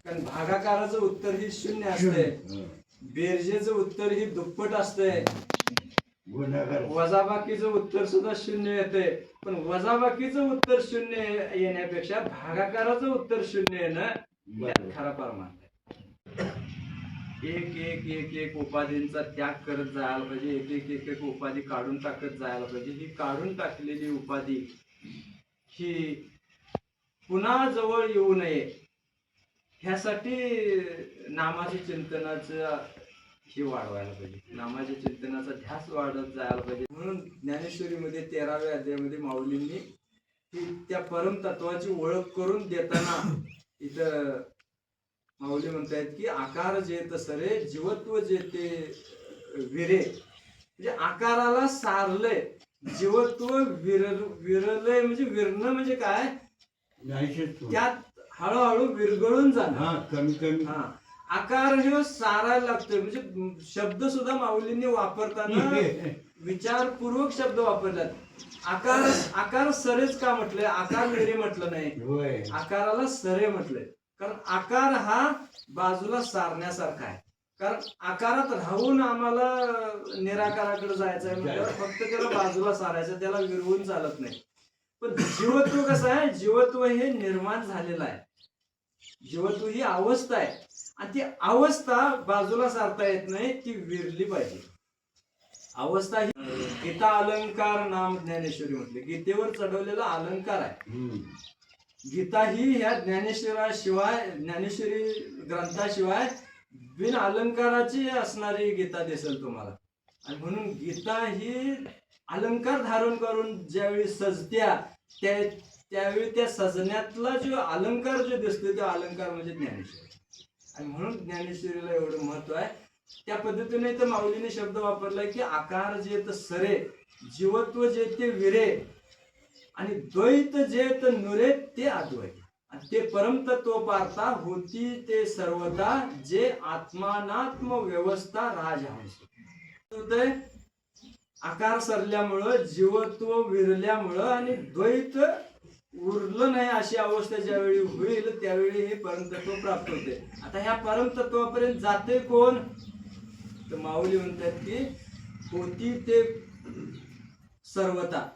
कारण भागाकाराचं उत्तर ही शून्य असते, बेरजेचं उत्तर ही दुप्पट असते, वजाबाकीचं उत्तर सुद्धा शून्य येते. पण वजाबाकीचं उत्तर शून्य येण्यापेक्षा भागाकाराचं उत्तर शून्य येणं खरा परमार्थ आहे. एक एक एक एक उपाधींचा त्याग करत जायला पाहिजे, एक एक एक एक उपाधी काढून टाकत जायला पाहिजे. ही काढून टाकलेली उपाधी ही पुन्हा जवळ येऊ नये ह्यासाठी नामाच्या चिंतनाचं हे वाढवायला पाहिजे, नामाच्या चिंतनाचा ध्यास वाढत जायला पाहिजे. म्हणून ज्ञानेश्वरीमध्ये 13व्या अध्यायामध्ये माऊलींनी त्या परम तत्वाची ओळख करून देताना इथं माऊली म्हणतायत की आकार जेत सरे जीवत्व जेते विरे. म्हणजे आकाराला सारलंय, जीवत्व विरलंय. म्हणजे विरणं म्हणजे काय, त्यात हळूहळू विरघळून जाणं, कमी कमी. आकार हे सारायला लागतोय. म्हणजे शब्द सुद्धा माऊलींनी वापरताना विचारपूर्वक शब्द वापरल्यात. आकार सरेच का म्हटलंय, आकार विरे म्हटलं नाही, आकाराला सरे म्हटलंय. कारण आकार हा बाजूला सारण्यासारखा आहे. कारण आकारात राहून आम्हाला निराकाराकडे जायचं आहे म्हणजे फक्त त्याला बाजूला सारायचं, त्याला विरवून चालत नाही. पण जीवत्व कसं आहे, जीवत्व हे निर्माण झालेलं आहे. जीवत्व ही अवस्था आहे आणि ती अवस्था बाजूला सारता येत नाही, ती विरली पाहिजे. अवस्था ही गीता अलंकार नाम ज्ञानेश्वरी म्हटले, गीतेवर चढवलेला अलंकार आहे. गीता ही ह्या ज्ञानेश्वराशिवाय, ज्ञानेश्वरी ग्रंथाशिवाय बिन अलंकाराची असणारी गीता दिसेल तुम्हाला. आणि म्हणून गीता ही अलंकार धारण करून ज्यावेळी सजत्या त्यावेळी त्या सजण्यातला जो अलंकार जो दिसतो तो अलंकार म्हणजे ज्ञानेश्वरी. आणि म्हणून ज्ञानेश्वरीला एवढं महत्व आहे. त्या पद्धतीने तर माऊलीने शब्द वापरलाय की आकार जेत सरे जीवत्व जेते विरे आणि द्वैत जेत नुरे ते अद्वैत. आणि ते परमतत्व पारता होती ते सर्वदा जे आत्मानात्म व्यवस्था राजहंस. आकार सरल्यामुळं, जीवत्व विरल्यामुळं आणि द्वैत उरलं नाही अशी अवस्था ज्यावेळी होईल त्यावेळी हे परमतत्व प्राप्त होते. आता ह्या परमतत्वापर्यंत जाते कोण, तर माऊली म्हणतात की होती ते सर्वता.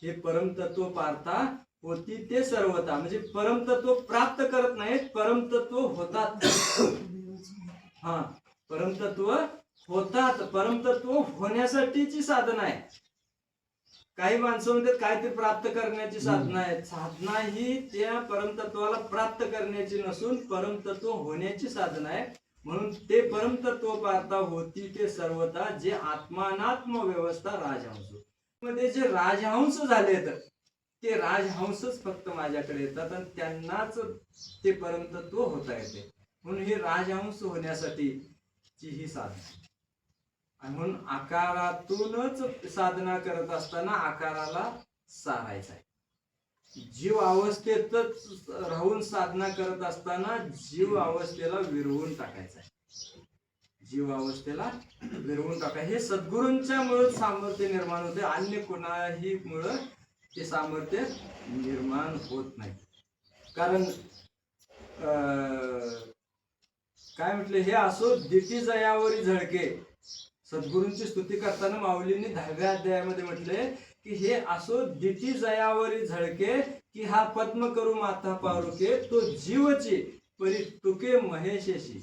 हे परमतत्व पारता होती ते सर्वता. म्हणजे परमतत्व प्राप्त करत नाहीत, परमतत्व होतात. परमतत्व होतात. परमतत्व होण्यासाठीची साधना आहे. काही माणसं म्हणतात काय ते प्राप्त करण्याची साधना आहे. साधना ही त्या परमतत्वाला प्राप्त करण्याची नसून परमतत्व होण्याची साधना आहे. म्हणून ते परमतत्व पारता होती ते सर्वता जे आत्मानात्म व्यवस्था राजहंस. मध्ये जे राजहंस झालेत ते राजहंसच फक्त माझ्याकडे येतात आणि त्यांनाच ते परमतत्व होता येते. म्हणून हे राजहंस होण्यासाठीची ही साधना. आणि म्हणून आकारातूनच साधना करत असताना आकाराला सारायचा आहे. जीव अवस्थेतच राहून साधना करत असताना जीव अवस्थेला विरवून टाकायचा आहे. जीव अवस्थेला विरवून टाका. हे सद्गुरूंच्या मुळे सामर्थ्य निर्माण होते, अन्य कोणाही मुळे ते सामर्थ्य निर्माण होत नाही. कारण काय म्हटले, हे असो दिटी जयावरी झळके. सद्गुरूंची स्तुती करताना माऊलींनी 10व्या अध्यायामध्ये म्हटले की हे असो दिटी जयावरी झळके की हा पद्म करू माथा पारुके तो जीवची परी तुके महेशेशी.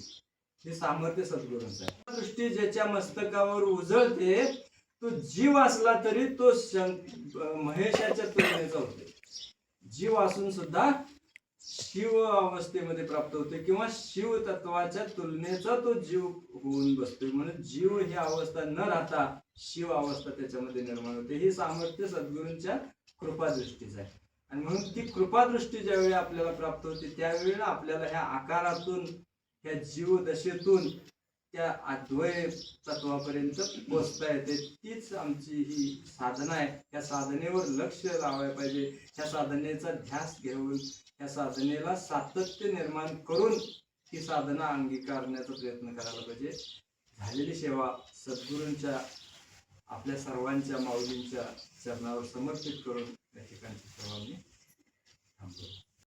हे सामर्थ्य सद्गुरूंचं आहे. दृष्टी ज्याच्या मस्तकावर उजळते तो जीव असला तरी तो महेशाच्या तुलनेचा होते. जीव असून सुद्धा शिव अवस्थेमध्ये प्राप्त होते किंवा शिव तत्वाच्या तुलनेचा तो जीव होऊन बसतोय. म्हणून जीव ही अवस्था न राहता शिव अवस्था त्याच्यामध्ये निर्माण होते. ही सामर्थ्य सद्गुरूंच्या कृपादृष्टीचं आहे. आणि म्हणून ती कृपादृष्टी ज्यावेळी आपल्याला प्राप्त होते त्यावेळेला आपल्याला ह्या आकारातून, ह्या जीव दशेतून त्या अद्वैत तत्वापर्यंत पोचता येते. तीच आमची ही साधना आहे. या साधनेवर लक्ष लावायला पाहिजे. ह्या साधनेचा ध्यास घेऊन या साधनेला सातत्य निर्माण करून ही साधना अंगीकारण्याचा प्रयत्न करायला पाहिजे. झालेली सेवा सद्गुरूंच्या आपल्या सर्वांच्या माऊलींच्या चरणावर समर्पित करून या ठिकाणची सेवा मी थांबतो.